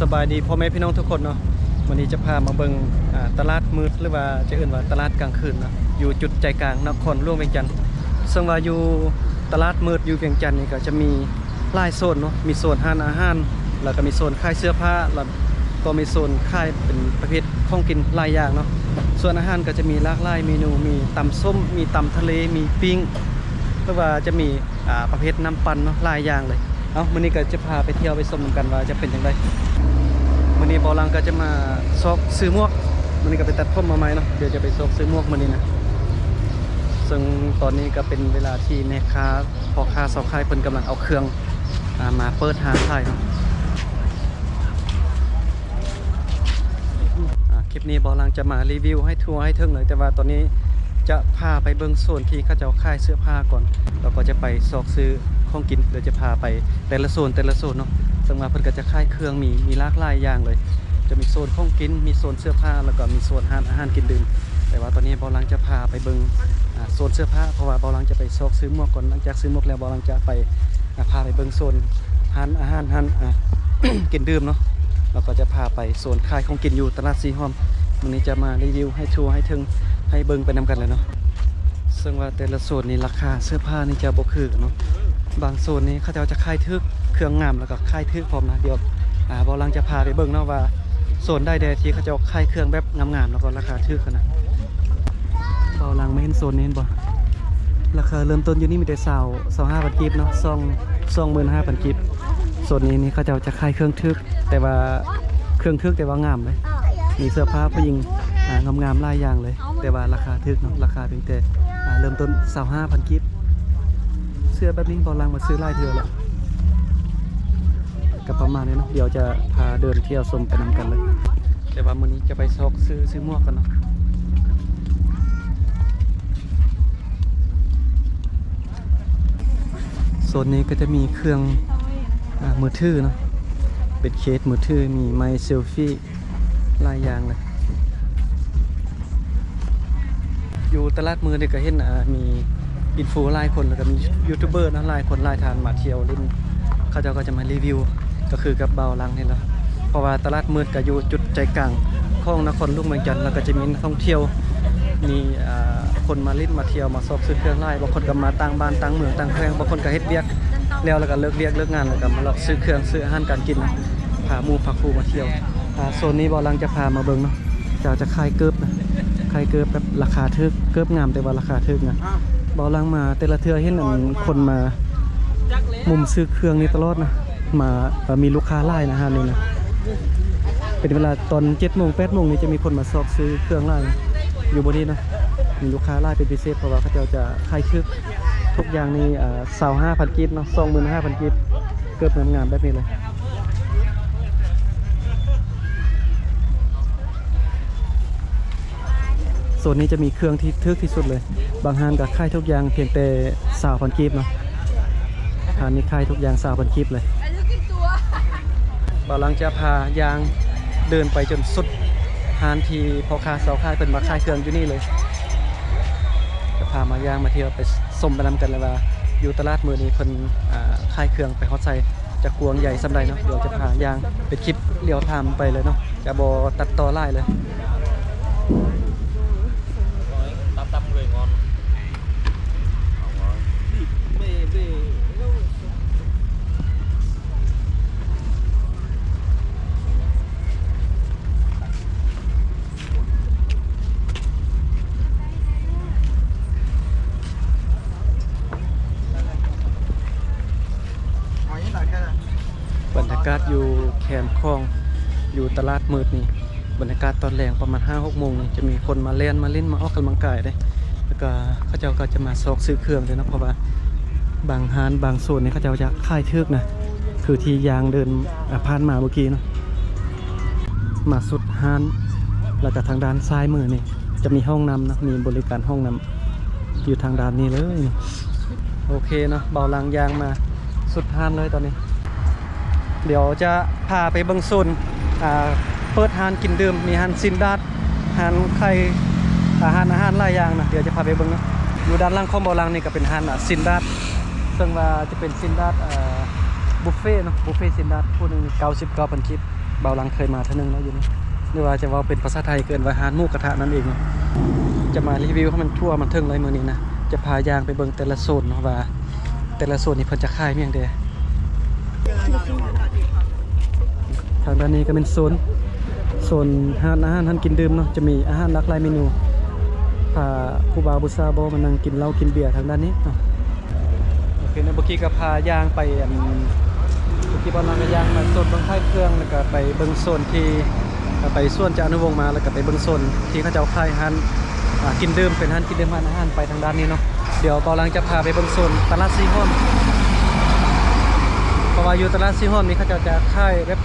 สบายดีพ่อแม่พี่น้องทุกคนเนาะวันนี้จะพามาเบิ่งตลาดมืดหรือว่าจะเอื่นว่าตลาดกลางคืนเนาะอยู่จุดใจกลางนครหลวงเวียงจันทน์ซึ่งว่าอยู่ตลาดมืดอยู่เวียงจันทน์นี่ก็จะมีหลายโซนเนาะมีโซนร้านอาหารแล้วก็มีโซนขายเสื้อผ้าแล้วก็มีโซนขายเป็นประเภทของกินหลายอย่างเนาะส่วนอาหารก็จะมีหลากหลายเมนูมีตำส้มมีตำทะเลมีปิ้งหรือว่าจะมีประเภทน้ำปั่นเนาะหลายอย่างเลยเอามื้อนี้ก็จะพาไปเที่ยวไปชมกันว่าจะเป็นจังไดมื้อนี้บ่าวลังก็จะมาซอกซื้อหมวกมื้อนี้ก็ไปตัดผมมาใหม่เนาะเดี๋ยวจะไปซอกซื้อหมวกมื้อนี้นะซึ่งตอนนี้ก็เป็นเวลาที่แม่ค้าพ่อค้าสาวขายเพิ่นกำลังเอาเครื่องมาเปิดหาขายเนาะคลิปนี้บ่าวลังจะมารีวิวให้ทัวร์ให้ถึงเลยแต่ว่าตอนนี้จะพาไปเบิ่งโซนที่เขาจะขายเสื้อผ้าก่อนแล้วก็จะไปซอกซื้อของกินเดี๋ยวจะพาไปแต่ละโซนเนาะซึ่งว่าเพิ่นก็จะขายเครื่องมีหลากหลายอย่างเลยจะมีโซนของกินมีโซนเสื้อผ้าแล้วก็มีโซนอาหารกินดื่มแต่ว่าตอนนี้บ่าวลังจะพาไปเบิ่งโซนเสื้อผ้าเพราะว่าบ่าวลังจะไปซอกซื้อหมวกก่อนหลังจากซื้อหมวกแล้วบ่าวลังจะไปพาไปเบิ่งโซนอาหารกินดื่มเนาะแล้วก็จะพาไปโซนขายของกินอยู่ตลาดสีหอมวันนี้จะมารีวิวให้ทัวร์ให้ถึงให้เบิ่งไปนำกันเลยเนาะซึ่งว่าแต่ละโซนนี้ราคาเสื้อผ้านี่จะบ่คือเนาะบางโซนนี้เขาจะขายทึกเครื่องงามแล้วก็ขายทึกพร้อมนะเดี๋ยวบ่าวลังจะพาไปเบิ่งเนาะว่าโซนได้ที่เขาจะขายเครื่องแบบงามๆแล้วก็ราคาทึกกันนะบ่าวลังไม่เห็นโซนนี้บ่ราคาเริ่มต้นอยู่นี่มีแต่25,000กีบเนาะ25,000กีบโซนนี้เขาจะขายเครื่องทึกแต่ว่าเครื่องทึกแต่ว่างามเลยมีเสื้อผ้าผู้หญิงงามๆหลายอย่างเลยแต่ว่าราคาทึกเนาะราคาเพียงแต่เริ่มต้น25,000กีบเสื้อแบบนี้บ่าวลังมาซื้อหลายเทื่อแล้วก็ประมาณนี้เนาะเดี๋ยวจะพาเดินเที่ยวชมไปนำกันเลยแต่ว่ามื้อนี้จะไปซอกซื้อหมวกกันเนาะโซนนี้ก็จะมีเครื่องมือถือเนาะเป็นเคสมือถือมีไมค์เซลฟี่หลายอย่างเลยอยู่ตลาดมือเนี่ยก็เห็นมีอินฟูหลายคนแล้วก็มียูทูบเบอร์นะหลายคนหลายทานมาเที่ยวเล่นเขาเจ้าก็จะมารีวิวก็คือกับบ่าวลังนี่แหละเพราะว่าตลาดมืดก็อยู่จุดใจกลางของนครหลวงเวียงจันทน์แล้วก็จะมีนักท่องเที่ยวมีคนมาเล่นมาเที่ยวมาซอกซื้อเครื่องไล่บางคนก็มาต่างบ้านต่างเมืองต่างแขวงบางคนก็เฮ็ดเวียกแล้วก็เลิกเวียกเลิกงานแล้วก็มาเลาะซื้อเครื่องซื้ออาหารการกินพาหมู่พาครูมาเที่ยวโซนนี้บ่าวลังจะพามาเบิ่งเนาะจะขายเกิบนะขายเกิบแบบราคาทึกเกิบงามแต่ว่าราคาทึกนะบ่าวลังมาแต่ละเทื่อเห็นคนมามุมซื้อเครื่องนี่ตลอดนะมามีลูกค้าหลายนะฮะนี่นะเป็นเวลาตอน7 โมง 8 โมงนี่จะมีคนมาซอกซื้อเครื่องหลายอยู่บนนี้นะมีลูกค้าหลายเป็นพิเศษเพราะว่าเขาจะขายทึกทุกอย่างนี่25,000กีบเนาะ25,000กีบเกิบงามๆแบบนี้เลยโซนนี้จะมีเครื่องที่ทึกที่สุดเลยบางห้างก็ขายทุกอย่างเพียงแต่20,000กีบเนาะห้างนี้ขายทุกอย่าง20,000กีบเลยบ่าวลังจะพายางเดินไปจนสุดห้างที่พ่อค้าสาวขายเป็นมาขายเครื่องอยู่นี่เลยจะพามายางมาเที่ยวไปชมไปนำกันเลยว่าอยู่ตลาดมือนี้เพิ่นขายเครื่องไปฮอดไซจะกวงใหญ่สำใดเนาะเดี๋ยวจะพายางเป็นคลิปเลี้ยวทำไปเลยเนาะจะบ่ตัดต่อไล่เลยบรรยากาศอยู่แคมป์คลองอยู่ตลาดมืดนี่บรรยากาศตอนแรงประมาณ 5-6 โมงนี่จะมีคนมาเล่นมาออกกำลังกายได้แล้วก็เขาเจ้าก็จะมาซอกซื้อเครื่องเลยนะเพราะว่าบางห้านบางโซนนี่เขาเจ้าจะขายทึกนะคือที่ยางเดินผ่านมาเมื่อกี้เนาะมาสุดห้านแล้วก็ทางด้านซ้ายมือนี่จะมีห้องน้ำนะมีบริการห้องน้ำอยู่ทางด้านนี้เลยโอเคเนาะเบาลังยางมาสุดห้านเลยตอนนี้เดี๋ยวจะพาไปเบิ่งโซนเปิดห้านกินดื่มมีห้านซินดาดห้านไข่อาหารหลายอย่างนะเดี๋ยวจะพาไปเบิ่งนะอยู่ด้านล่างของบ่าวลังนี่ก็เป็นห้านซินดาดส ซึ่งว่าจะเป็นซินดัตบุฟเฟ่เนาะบุฟเฟ่ซินดัตผู้หนึ่ง99,000 กิบ เบาหลังเคยมาเท่านึงแล้วอยู่นี่หรือว่าจะว่าเป็นภาษาไทยเกินว่าหานหมูกระทะนั่นเองเนาะจะมารีวิวให้มันทั่วมันถึงเลยมื้อนี้นะจะพายางไปเบิ่งแต่ละโซนเนาะว่าแต่ละโซนนี่เพิ่นจะขายเมียงเด้ทางด้านนี้ก็เป็นโซนอาหารกินดื่มเนาะจะมีอาหารหลากหลายเมนูพาผู้บ่าวผู้สาวบ่มานั่งกินเหล้ากินเบียร์ทางด้านนี้เนาะโอเคนะเมื่อกี้ก็พายางไปเมื่อกี้บ่นั่งก็ยางมาโซนเบิ่งค่ายเครื่องแล้วก็ไปเบิ่งโซนที่ไปส่วนจานุวงศ์มาแล้วก็ไปเบิ่งโซนที่เขาเจ้าขายอาหารกินดื่มเป็นอาหารกินดื่มอาหารไปทางด้านนี้เนาะเดี๋ยวตอนหลังจะพาไปเบิ่งโซนตลาดซีฮ้อมเพราะว่าอยู่ตลาดซีฮ้อมนี่เขาจะขายแบบ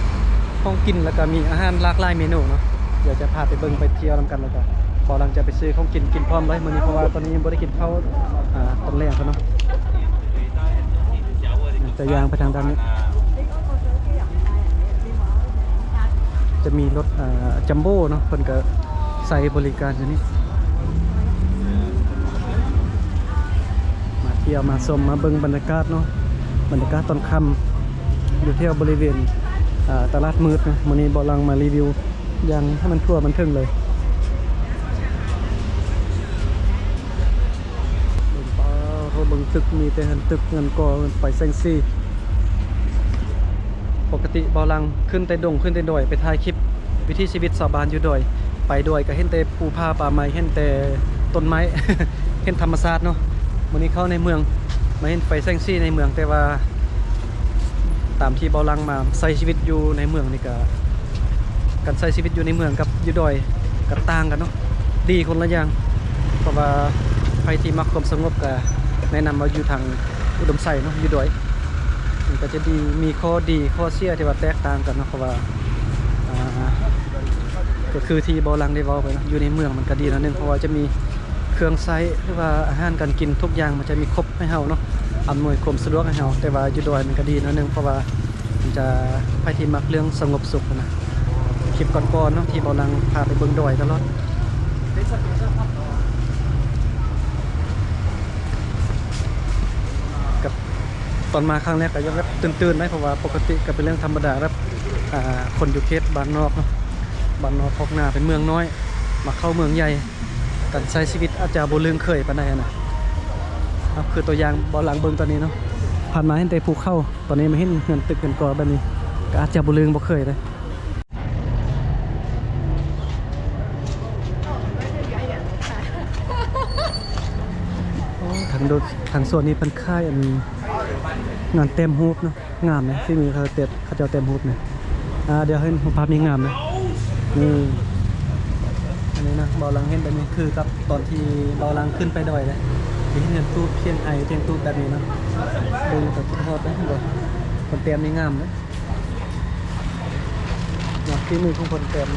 ของกินแล้วก็มีอาหารหลากหลายเมนูเนาะเดี๋ยวจะพาไปเบิ่งไปเที่ยวนำกันแล้วก็ตอนหลังจะไปซื้อของกินพร้อมเลยมื้อนี้เพราะว่าตอนนี้ยังบ่ได้กินข้าวตอนแรกเนาะจะย่างไปทางด้านนี้จะมีรถจัมโบ้เนาะเพิ่นก็ใส่บริการอยู่นี่มาเที่ยวมาชมมาเบิ่งบรรยากาศเนาะบรรยากาศตอนค่ำอยู่เที่ยวบริเวณตลาดมืดนะมื้อนี้บ่ลังมารีวิวอย่างให้มันทั่วมันถึงเลยเบิ่งป้าเขาเบิ่งตึกมีแต่หันตึกเงินก่อไปแซงซี่ปกติบ่ลังขึ้นแต่ดงขึ้นแต่ดอยไปถ่ายคลิปวิถีชีวิตชาวบ้านอยู่ดอยไปดอยก็เห็นแต่ภูผาป่าไม้เห็นแต่ต้นไม้ เห็นธรรมชาติเนาะมื้อนี้เข้าในเมืองมาเห็นไฟแซงซี่ในเมืองแต่ว่าตามที่เบาลังมาใช้ชีวิตอยู่ในเมืองนี่ก็การใช้ชีวิตอยู่ในเมืองกับอยู่ดอยก็ต่างกันเนาะดีคนละอย่างเพราะว่าใครที่มักความสงบก็แนะนำว่าอยู่ทางอุดมไซเนาะอยู่ดอยมันก็จะดีมีข้อดีข้อเสียที่ว่าแตกต่างกันเนาะเพราะว่าก็คือที่เบาลังได้เว้าไปเนาะอยู่ในเมืองมันก็ดีนะนึงเพราะว่าจะมีเครื่องใช้หรือว่าอาหารการกินทุกอย่างมันจะมีครบให้เฮาเนาะอำนวยความสะดวกให้เฮาแต่ว่าอยู่ดอยมันก็ดีนะนึงเพราะว่ามันจะไปที่มักเรื่องสงบสุขนะคลิปก่อนๆเนาะที่เบาลังพาไปเบิ่งดอยตลอดกับตอนมาครั้งแรกก็ยังแบบตื่นๆไหมเพราะว่าปกติก็เป็นเรื่องธรรมดาแบบคนอยู่เขตบ้านนอกเนาะบ้านนอกพอกนาเป็นเมืองน้อยมาเข้าเมืองใหญ่การใช้ชีวิตอาจจะบ่ลืมเคยปานใดนะครับคือตัวอย่างบ่หลังเบิ่งตอนนี้เนาะผ่านมาเห็นแต่ภูเขาตอนนี้มาเห็นเงินตึกเงินก่อแบบนี้ก็อาจจะบ่ลืมบ่เคยเลยทางส่วนนี้เป็นค่ายงานเต็มฮูปเนาะงามนะที่มือเขาเจ้าเต็มฮูปเนี่ยเดี๋ยวให้ภาพนี้งามนะนี่อันนี้นะเบาลังเห็นแบบนี้คือกับตอนที่เบาลังขึ้นไปดอยเลยที่เห็นตู้เทียนไอเทียนตู้แบบนี้นะดูกับทุกทอดนะบอกคนเต็มนี่งามเลยงานที่มือของคนเต็ม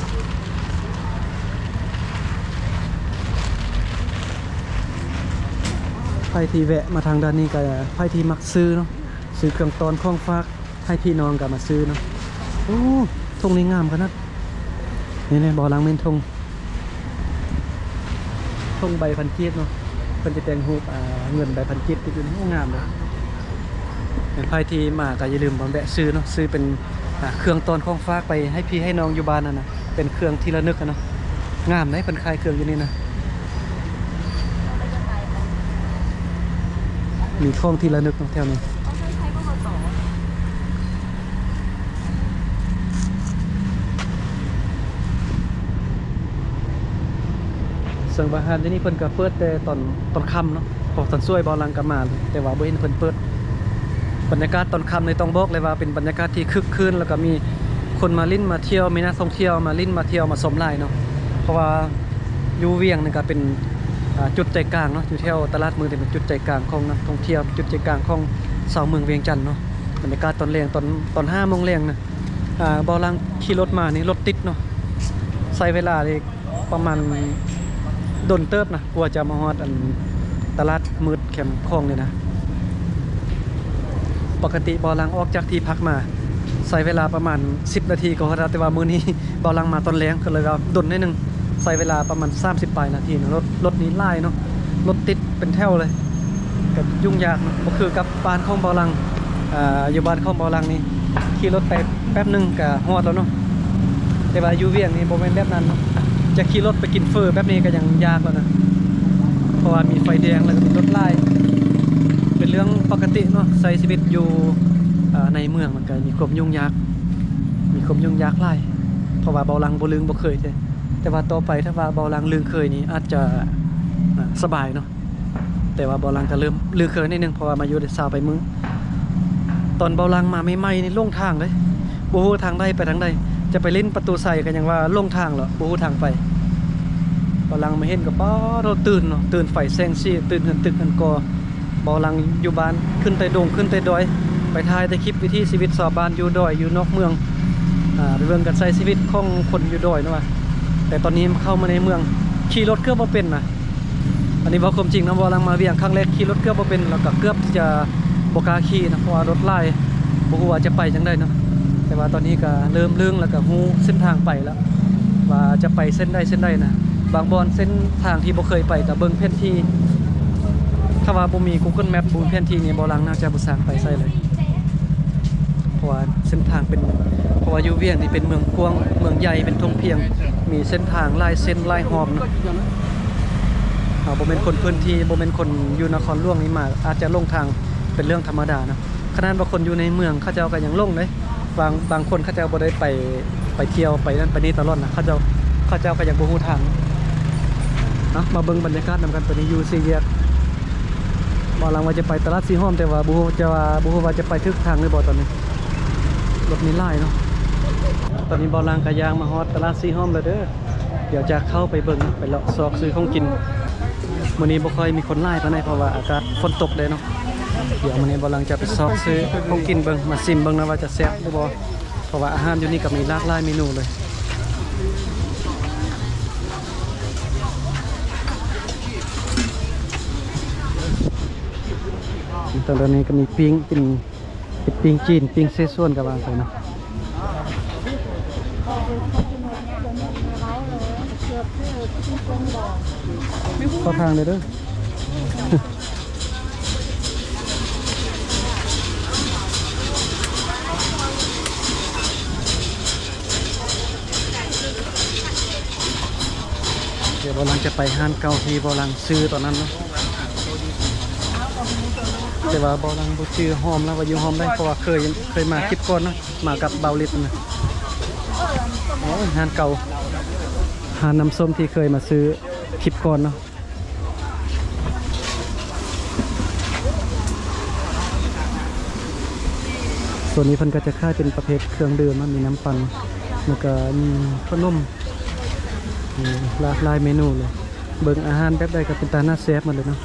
ไพ่ที่แวะมาทางด้านนี้ก็ไพ่ที่มักซื้อเนาะซื้อเครื่องตอนข้องฟากให้พี่น้องกันมาซื้อเนาะโอ้ทงนี้งามขนาดนี่บ่อล้างเมนทงใบพันกีบเนาะเป็นจะแต่งรูปเงินใบพันกีบที่อยู่ในห้องงามเลยเป็นไพ่ที่มาก็อย่าลืมบอลแวะซื้อเนาะซื้อเป็นเครื่องตอนข้องฟากไปให้พี่ให้น้องอยู่บ้านนะเป็นเครื่องที่ระลึกเนาะงามเลยเป็นคลายเครื่องอยู่นี่นะมีข้องที่ระลึกแถวนี้ส่วนบาฮานที่นี่เพิ่นก็เปิดแต่ตอนค่ำเนาะพอตอนช่วยบอลังก็มาแต่ว่าบ่เห็นเพิ่นเปิดบรรยากาศตอนค่ำในต้องบอกเลยว่าเป็นบรรยากาศที่คึกคืนแล้วก็มีคนมาลิ้นมาเที่ยวมีนักท่องเที่ยวมาลิ้นมาเที่ยวมาชมไร่เนาะเพราะว่าอยู่เวียงนี่ก็เป็นจุดใจกลางเนาะอยู่แถวตลาดมือเป็นจุดใจกลางของนักท่องเที่ยวจุดใจกลางของชาวเมืองเวียงจันทน์เนาะบรรยากาศตอนแรงตอน5 โมงแรงนะบอลังขี่รถมานี่รถติดเนาะใช้เวลาเลยประมาณดนเติบนะกลัวจะมาฮอดตลาดมืดแคมป์คลองเลยนะปกติบอลังออกจากที่พักมาใช้เวลาประมาณ10 นาทีก็ฮอดแต่ว่ามื้อนี้บอลังมาตอนแรงก็เลยว่าดนนิดนึงใช้เวลาประมาณ30 ปลายนาทีนะรถนี้ไล่เนาะรถติดเป็นแถวเลยก็ยุ่งยากเนาะก็คือกับบ้านของบอลังอยู่บ้านของบอลังนี่ขี่รถไปแป๊บนึงก็ฮอดแล้วเนาะ แต่ว่าอยู่เวียงนี่บ่แม่นแบบนั้นเนาะจะขี่รถไปกินเฟอแบบนี้ก็ยังยากแล้วนะเพราะว่ามีไฟแดงแล้วก็มีรถไล่เป็นเรื่องปกติเนาะใช้ชีวิตอยู่ในเมืองมันก็มีความยุ่งยากหลายเพราะว่าเบาลังบ่ลืงบ่เคยแต่ว่าต่อไปถ้าว่าเบาลังลืงเคยนี่อาจจะสบายเนาะแต่ว่าเบาลังก็เริ่มลืงเคยนิดนึงเพราะว่ามาอยู่ได้ซาวไปมื้อตอนเบาลังมาใหม่ๆนี่ลงทางเลยบ่ฮู้ทางใดไปทางใดจะไปเล่นประตูใส่ก็ยังว่าลงทางเหรอบ่ฮู้ทางไปเบาลังมาเห็นก็ป้อเราตื่นเนาะตื่นไฟแซงซี่ตื่นเฮือนตึกกันกอเบาลังอยู่บ้านขึ้นไปดงขึ้นไปดอยไปถ่ายแต่คลิปวิถีชีวิตชาวบ้านอยู่ดอยอยู่นอกเมืองเรื่องการใช้ชีวิตของคนอยู่ดอยนะว่าแต่ตอนนี้เข้ามาในเมืองขี่รถเกือบบ่เป็นนะอันนี้บอกความจริงนะว่าลังมาเวียงครั้งแรกขี่รถเกือบบ่เป็นแล้วก็เกือบที่จะบ่กล้าขี่นะเพราะว่ารถไล่บ่ฮู้ว่าจะไปจังได๋เนาะแต่ว่าตอนนี้ก็เริ่มเรื่องแล้วก็ฮู้เส้นทางไปแล้วว่าจะไปเส้นใดนะบางบอนเส้นทางที่บ่เคยไปก็เบิ่งแผนที่ถ้าว่าบ่มี Google Map บ่มีแผนที่นี่บ่ลังน่าจะบ่สร้างไปใส่เลยเพราะว่าเส้นทางเป็นเพราะว่าอยู่เวียงนี่เป็นเมืองกว้างเมืองใหญ่เป็นทงเพียงมีเส้นทางหลายเส้นหลายหอมเนาะบ่เป็นคนพื้นที่บ่เป็นคนอยู่นครหลวงนี่มาอาจจะลงทางเป็นเรื่องธรรมดานะขนาดว่าคนอยู่ในเมืองเขาเจ้าก็ยังลงเลยบางคนเขาเจ้าบ่ได้ไปเที่ยวไปนั่นไปนี่ตลอดนะเขาเจ้าก็ยังบ่ฮู้ทางเนาะมาเบิ่งบรรยากาศนำกันตอนนี้อยู่4แยกบ่ลังว่าจะไปตลาดสีห้อมแต่ว่าบ่ฮู้ว่าจะไปถึกทางหรือบ่ตอนนี้รถมีหลายเนาะตอนนี้บ่ลังก็ย่างมาฮอดตลาดสีห้อมแล้วเด้อเดี๋ยวจะเข้าไปเบิ่งไปเลาะซอกซื้อของกินมื้อนี้บ่ค่อยมีคนหลายปานใดเพราะว่าอากาศฝนตกเลยเนาะเดี๋ยวมื้อนี้บ่ลังจะไปซอกซื้อของกินเบิ่งมาชิมเบิ่งนะว่าจะแซ่บหรือบ่เพราะว่าอาหารอยู่นี่ก็มีหลากหลายเมนูเลยตอนนี้ก็มีปิ้งเป็นปิ้งจีนปิ้งเซซ่วนกับวางไปเนาะเข้าทางเลยเด้อเดี๋ยวบอลังจะไปห้านเก่าที่บอลังซื้อตอนนั้นเนาะแต่ว่าบอลังบ่ชื่อหอมแล้วว่าอยู่หอมได้เพราะว่าเคยมาคลิปก่อนนะมากับเบาลิตนะโอ้ยห้านเก่าห้านน้ำส้มที่เคยมาซื้อคลิปก่อนเนาะส่วนนี้เพิ่นก็จะค่ายเป็นประเภทเครื่องดื่มมันมีน้ำปั่นแล้วก็มีขนมหลากหลายเมนูเลยเบิ่งอาหารแบบใดก็เป็นตาหน้าแซ่บหมดเลยเนาะ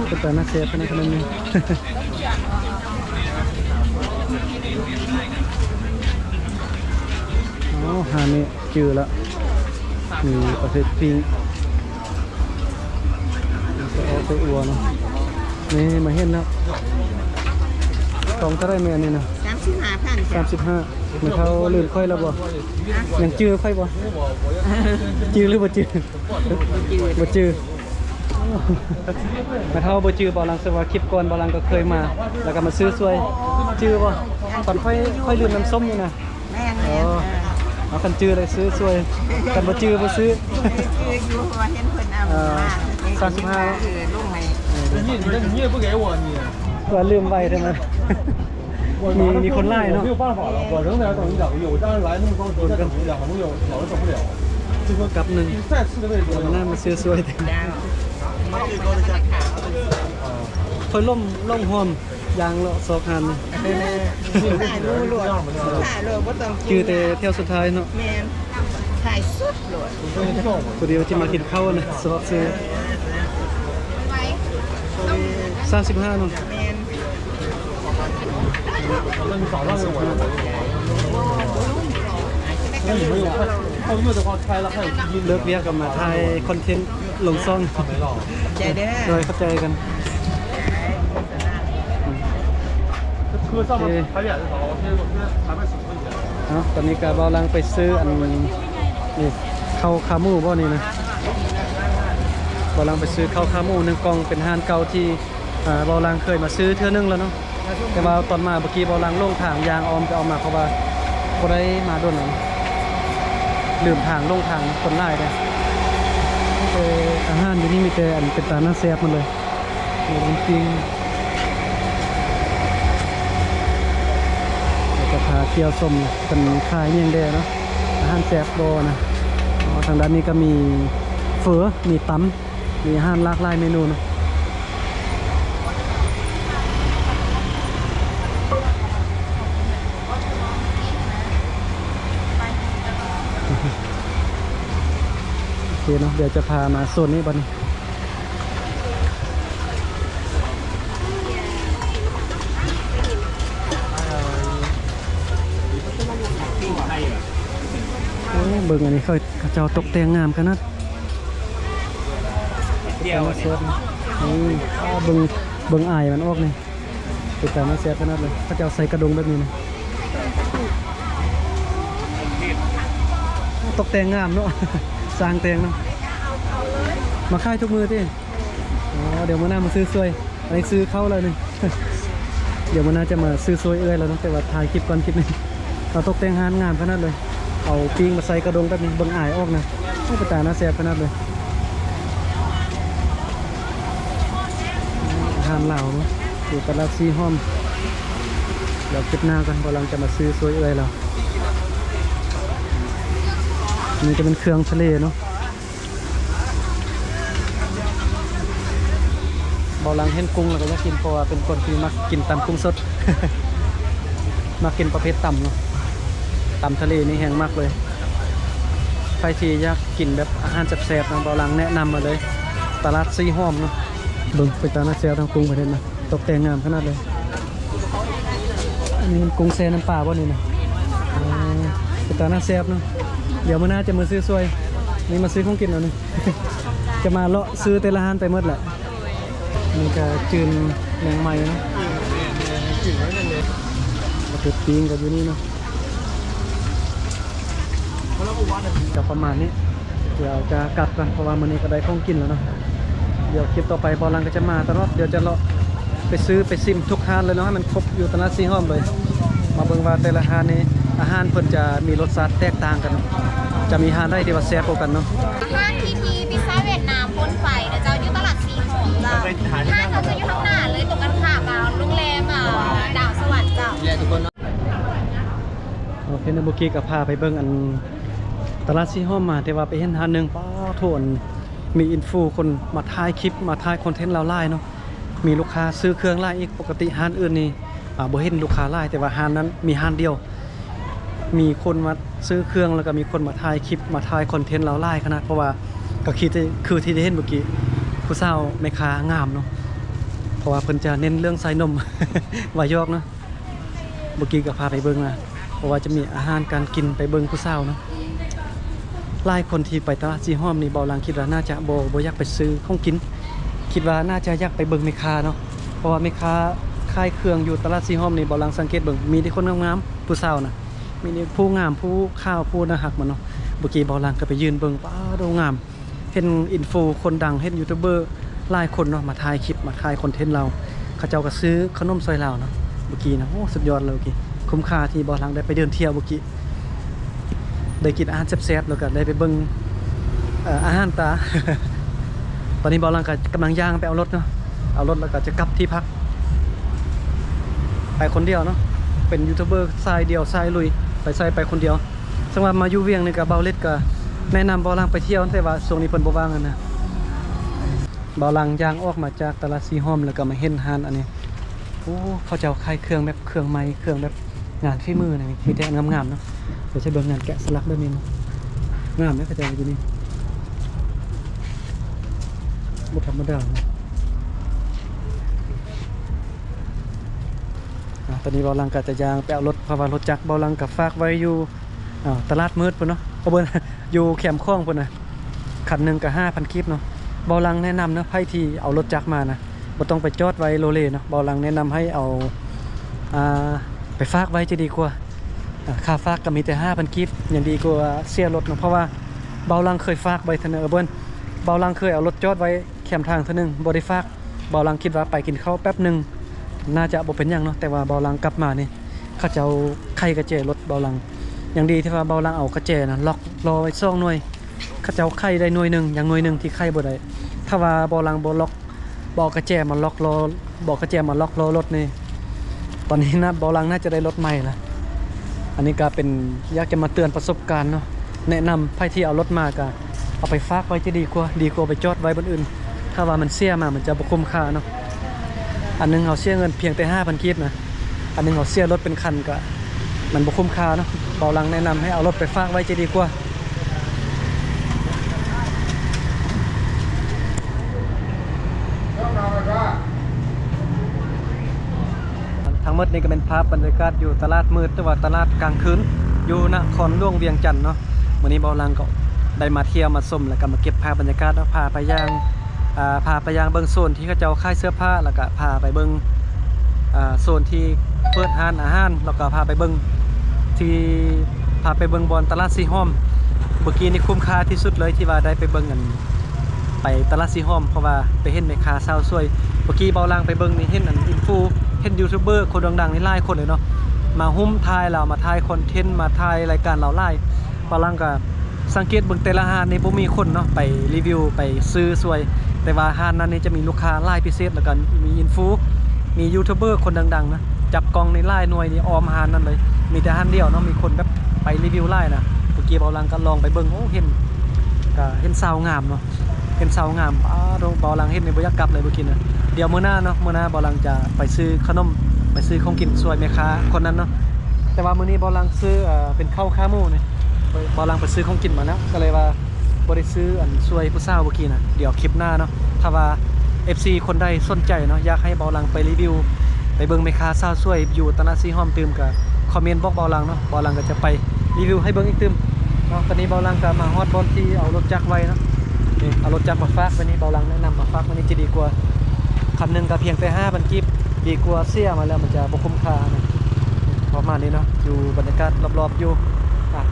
เป็นตาหน้าแซ่บขนาดนี้อ๋อหานี่จือแล้วมีประเภทปิ้งเอาไปอัวเนาะนี่มาเห็นแล้วกล่องก็ได้แม่นี่นะ35,000มันเขาลื่นค่อยแล้วบ่ยังจื้อค่อยบ่จื้อหรือบ่จื้อบ่จื้อมาเท่าบ่จื้อบ่ลังสว่าคลิปก่อนบ่ลังก็เคยมาแล้วก็มาซื้อซวยจื้อบ่ตอนค่อยลื่นน้ำส้มนี่นะแม่เอาคันจื้อเลยซื้อซวยกันบ่จื้อบ่ซื้ออยู่ว่าเห็นเพิ่นเอามา35ลุงให้你也不给我你。ก็ลืมไว้ใช่ไหมมีคนไล่เนาะ没有办法了，我仍然等于2个月，我家人来那么高级，再等2个月，老是等不了。就说กับหนึ่ง再次的位置，หน้ามาซื้อซวยค่อยล่มหอมยางเลาะซอกหันถ่ายรูปบ่ต้อง จื้อแต่เที่ยวสุดท้ายเนาะแม่นถ่ายสุดโลดคนเดียวที่มากินข้าวนะซอกซื้อ35เนาะแม่น那你早上给我。那你们有后月的话开了，还有基金。เลิกเรียกกับมาถ่ายคอนเทนต์ลงซ่องใจเด้อโดยเข้าใจกัน车上面排脸的早，现在还卖10块钱。ตอนนี้ก็เบาลังไปซื้ออันนี่ข้าวขาหมูบ่นี่นะ บอลังไปซื้อข้าวขาหมู1กล่องเป็นห้านเก่าที่บอลังเคยมาซื้อเทื่อนึงแล้วเนาะแต่ว่าตอนมาเมื่อกี้บอลังลงทางยางออมจะเอามาเพราะว่าบ่ได้มาโดนหลังลืมทางลงทางคนไล่เลยอาหารอยู่นี่มีแต่อันเป็นตาหน้าแซ่บมันเลยจริงๆจะพาเที่ยวชมเป็นขายเมียงแดงเนาะอาหารแซ่บโบนะทางด้านนี้ก็มีเฝอมีตำมีอาหารหลากหลายเมนูนะโอเคเนาะเดี๋ยวจะพามาโซนนี้บ้างเบิ่งอันนี้เขาเจ้าตกแต่งงามขนาดเดียวเสียบนี่เบิ่งอายมันออกนี่ติดแต่มาเสียบขนาดเลยเขาเจ้าใส่กระดงแบบนี้นะตกแต่งงามเนาะ สร้างแต่งเนาะมาค่ายทุกมือที่เดี๋ยวมาหน้ามาซื้อซวยอันนี้ซื้อเข้าเลยนึง เดี๋ยวมาหน้าจะมาซื้อซวยเอ้ยแล้วเนาะแต่ว่าถ่ายคลิปก่อนคลิปนึงเราตกแต่งงานงามขนาดเลยเอาปิ้งมาใส่กระดงแบบนี้เบิ่งอายออกนะไม่เป็นตาหน้าแซ่บขนาดเลยอาหารเหล่าเนาะอยู่ตลาดซีห้อมเดี๋ยวคลิปหน้ากันกำลังจะมาซื้อซวยเอ้ยเรานี่จะเป็นเครื่องทะเลเนาะบอลังเห็นกุ้งแล้วก็อยากกินเพราะว่าเป็นคนที่มักกินตำกุ้งสด มักกินประเภทตำเนาะตำทะเลนี่แห้งมากเลยใครที่อยากกินแบบอาหารแซ่บๆนะบอลังแนะนำมาเลยตลาดซีห้อมเนาะเบิ่งไปตลาดแซ่บทางกุ้งประเทศนะตกแต่งงามขนาดเลยอันนี้มันกุ้งแซ่น้ำปลาบ่นี่นะไปตลาดแซ่บเนาะเดี๋ยวมื้อหน้าจะมาซื้อซวยนี่มาซื้อของกินเอาหนึ่ง จะมาเลาะซื้อแต่ละร้านไปหมดแหละนี่ก็จืนแมงไม้เนาะกระตุกปีงกับอยู่นี่เนาะจะประมาณนี้เดี๋ยวจะกลับกันเพราะว่ามื้อนี้ก็ได้ของกินแล้วเนาะเดี๋ยวคลิปต่อไปบอลังก็จะมาตลอดเดี๋ยวจะเลาะไปซื้อไปซิมทุกร้านเลยเนาะให้มันครบอยู่ตลาดซีห้อมเลยมาเบิ่งว่าแต่ละร้านนี้อาหารเพิ่นจะมีรสชาติแตกต่างกันจะมีร้านได้ที่ว่าแซ่บกว่ากันเนาะห้างทีทีพิซซ่าเวียดนามพ่นไฟเดี๋ยวจะอยู่ตลาดซีหอมเจ้าห้างเขาจะอยู่ข้างหน้าเลยตรงกันข้ามกับโรงแรมดาวสวรรค์เจ้าโอเคนะเมื่อกี้ก็พาไปเบิ่งอันตลาดซีห้อมมาแต่ว่าไปเห็นร้านนึงป้าโทนมีอินฟูคนมาถ่ายคลิปมาถ่ายคอนเทนต์เราไล่เนาะมีลูกค้าซื้อเครื่องไล่อีกปกติร้านอื่นนี่บ่เห็นลูกค้าไล่แต่ว่าร้านนั้นมีร้านเดียวมีคนมาซื้อเครื่องแล้วก็มีคนมาถ่ายคลิปมาถ่ายคอนเทนต์เราไล่ขนาดเพราะว่าก็คือที่ได้เห็นเมื่อกี้ผู้สาวแม่ค้างามเนาะเพราะว่าเพิ่นจะเน้นเรื่องใส่นม วายอกเนาะเมื่อกี้ก็พาไปเบิ่งมาเพราะว่าจะมีอาหารการกินไปเบิ่งผู้สาวเนาะหลายคนที่ไปตลาดซีห้อมนี่บ่ลังคิดว่าน่าจะบ่อยากไปซื้อของกินคิดว่าน่าจะอยากไปเบิ่งแม่ค้าเนาะเพราะว่าแม่ค้าขายเครื่องอยู่ตลาดซีห้อมนี่บ่ลังสังเกตเบิ่งมีแต่คนงามๆผู้สาวน่ะมีนี่ผู้งามผู้ข้าวผู้น่าฮักมันเนาะเมื่อกี้บ่ลังก็ไปยืนเบิ่งป้าโดงามเห็นอินฟูคนดังเห็นยูทูบเบอร์หลายคนเนาะมาถ่ายคลิปมาถ่ายคอนเทนต์เราเขาเจ้าก็ซื้อขนมซอยเราเนาะเมื่อกี้นะโอ้สุดยอดเลยเมื่อกี้คุ้มค่าที่บ่ลังได้ไปเดินเที่ยวเมื่อกี้ได้กินอาหารแซ่บๆแล้วก็ได้ไปเบิ่งอาหารตา ตอนนี้บ่ลังก็กำลังย่างไปเอารถเนาะเอารถแล้วก็จะกลับที่พักไปคนเดียวเนาะเป็นยูทูบเบอร์สายเดียวสายลุยไปคนเดียวสำหรับมาอยู่เวียงนี่ก็เบาเล็ดก็แนะนำบ่ลังไปเที่ยวแต่ว่าช่วงนี้เพิ่นบ่ว่างกันนะบ่ลังย่างออกมาจากตลาดซีห้อมแล้วก็มาเห็นร้านอันนี้โอ้เขาเจ้าขายเครื่องแบบเครื่องไม้เครื่องแบบงานฝีมือนี่มีแต่งามๆเนาะเดี๋ยวจะเบิ่งงานแกะสลักแบบนี้เนาะงามไหมเขาเจ้าอยู่นี่บ่ธรรมดานะตอนนี้บ่ลังก็จะย่างไปเอารถเพราะว่ารถจักรบ่ลังก็ฝากไว้อยู่ตลาดมืดพุ่นเนาะเพราะเบิ่น อยู่แคมป์คลองพุ่นน่ะคันนึงก็ 5,000 กิบเนาะบ่ลังแนะนำเนาะไผที่เอารถจักรมานะบ่ต้องไปจอดไว้โลเลเนาะบ่ลังแนะนำให้เอาไปฝากไว้จะดีกว่าค่าฝากก็มีแต่ 5,000 กิบยังดีกว่าเสียรถเนาะเพราะว่าบ่ลังเคยฝากไว้เท่านั้นเบิ่น เบาลังเคยเอารถจอดไว้แคมทางเท่านึงบ่ได้ฝากเบาลังคิดว่าไปกินข้าวแป๊บหนึงน่าจะบ่เป็นหยังเนาะแต่ว่าเบาลังกลับมานี่เขาจะเอาไขกระเจรถเบาลังอย่างดีที่ว่าเบาลังเอากระเจนะล็อกรอไว้2หน่วยเขาจะเอาไขได้หน่วยหนึงอย่างหน่วยหนึงที่ไขบ่ได้ถ้าว่าเบาลังบ่ล็อกบ่กระเจมาล็อกรอบ่กระเจมาล็อกรอรถนี่ตอนนี้นะเบาลังน่าจะได้รถใหม่ละอันนี้ก็เป็นอยากจะมาเตือนประสบการณ์เนาะแนะนำใครที่เอารถมาก็เอาไปฝากไว้จะดีกว่าไปจอดไว้บนอื่นถ้าว่ามันเสียมามันจะบ่คุ้มค่าเนาะอันนึงเอาเสียเงินเพียงแต่ 5,000 กีบนะอันนึงเอาเสียรถเป็นคันก็มันบ่คุ้มค่าเนาะเบาลังแนะนำให้เอารถไปฝากไว้จะดีกว่าทั้งหมดนี่ก็เป็นภาพบรรยากาศอยู่ตลาดมืดหรือว่าตลาดกลางคืนอยู่นครหลวงเวียงจันทน์เนาะวันนี้เบาลังก็ได้มาเที่ยวมาชมแล้วก็มาเก็บภาพบรรยากาศเนาะพาไปย่างเบิ่งโซนที่เขาเจ้าขายเสื้อผ้าแล้วก็พาไปเบิ่งโซนที่เปิดร้านอาหารแล้วก็พาไปเบิ่งบอนตลาดสีห้อมเมื่อกี้นี่คุ้มค่าที่สุดเลยที่ว่าได้ไปเบิ่งกันไปตลาดสีห้อมเพราะว่าไปเห็นแม่ค้าสาวสวยเมื่อกี้เบาลังไปเบิ่งนี่เห็นอินฟูเห็นยูทูบเบอร์คนดังๆนี่หลายคนเลยเนาะมาหุ้มทายเรามาทายคอนเทนต์มาทายรายการเราหลายเบาลังก็สังเกตเบิ่งแต่ละห้านนี่บ่มีคนเนาะไปรีวิวไปซื้อสวยแต่ว่าห้านนั้นนี่จะมีลูกค้าหลายพิเศษแล้วกันมีอินฟูมียูทูบเบอร์คนดังๆนะจับกล้องในหลายหน่วยนี่ออมห้านนั้นเลยมีแต่ห้านเดียวเนาะมีคนแบบไปรีวิวหลายนะเมื่อกี้เบาลังก็ลองไปเบิ่งโอ้เห็นสาวงามเนาะเห็นสาวงามเบาลังเห็นในบ่อยากกลับเลยเมื่อกี้นะเดี๋ยวมื้อหน้าเนาะมื้อหน้าเบาลังจะไปซื้อขนมไปซื้อของกินสวยแม่ค้าคนนั้นเนาะแต่ว่ามื้อนี้เบาลังซื้อเป็นข้าวขาหมูนี่เบาลังไปซื้อของกินมาแล้วก็เลยว่าบ่ได้ซื้ออันสวยผู้สาวเมื่อกี้นะเดี๋ยวคลิปหน้าเนาะถ้าว่า FC คนใดสนใจเนาะอยากให้เบาลังไปรีวิวไปเบิ่งแม่ค้าสาวสวยอยู่ตลาดสีห้อมตื่มก็คอมเมนต์บอกเบาลังเนาะเบาลังก็จะไปรีวิวให้เบิ่งอีกตื่มเนาะตอนนี้เบาลังก็มาฮอดบอนที่เอารถจักรไว้เนาะนี่เอารถจักรมาฝากวันนี้เบาลังแนะนำมาฝากวันนี้จะดีกว่าคันนึงก็เพียงแต่ 5,000 กิบดีกว่าเสียมาแล้วมันจะบ่คุ้มค่านะประมาณนี้เนาะอยู่บรรยากาศรอบๆอยู่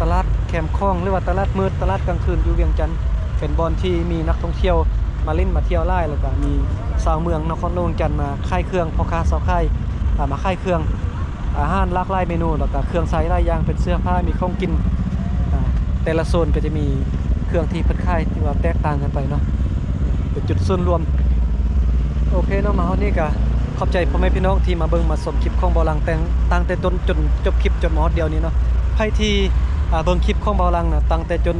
ตลาดแคมคลองหรือว่าตลาดมืดตลาดกลางคืนอยู่เวียงจันทน์เป็นบอนที่มีนักท่องเที่ยวมาเล่นมาเที่ยวไล่แล้วก็มีชาวเมืองนครหลวงจันทน์มาค่ายเครื่องพ่อค้าสาวค่ายมาค่ายเครื่องอาหารหลากหลายเมนูแล้วก็เครื่องใช้หลายอย่างเป็นเสื้อผ้ามีของกินแต่ละโซนก็จะมีเครื่องที่เพิ่นค่ายที่ว่าแตกต่างกันไปเนาะเป็นจุดส่วนรวมโอเคเนาะมาเฮานี่ก็ขอบใจพ่อแม่พี่น้องที่มาเบิ่งมาชมคลิปของเบาลังตั้งแต่ต้นจนจบคลิปจนมาฮอดเดียวนี้เนาะใครที่เบิ่งคลิปของเบาลังน่ะตั้งแต่ต้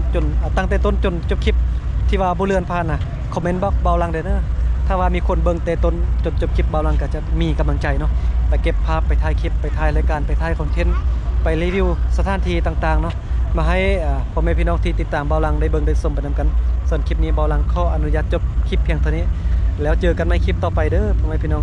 นจนจบคลิปที่ว่าบ่เลื่อนผ่านน่ะคอมเมนต์บอกเบาลังได้เด้อถ้าว่ามีคนเบิ่งแต่ต้นจนจบคลิปเบาลังก็จะมีกำลังใจเนาะไปเก็บภาพไปถ่ายคลิปไปถ่ายรายการไปถ่ายคอนเทนต์ไปรีวิวสถานที่ต่างๆเนาะมาให้พ่อแม่พี่น้องที่ติดตามเบาลังได้เบิ่งได้ชมไปนำกันส่วนคลิปนี้เบาลังขออนุญาตจบคลิปเพียงเท่านี้แล้วเจอกันใหม่คลิปต่อไปเด้อพ่อแม่พี่น้อง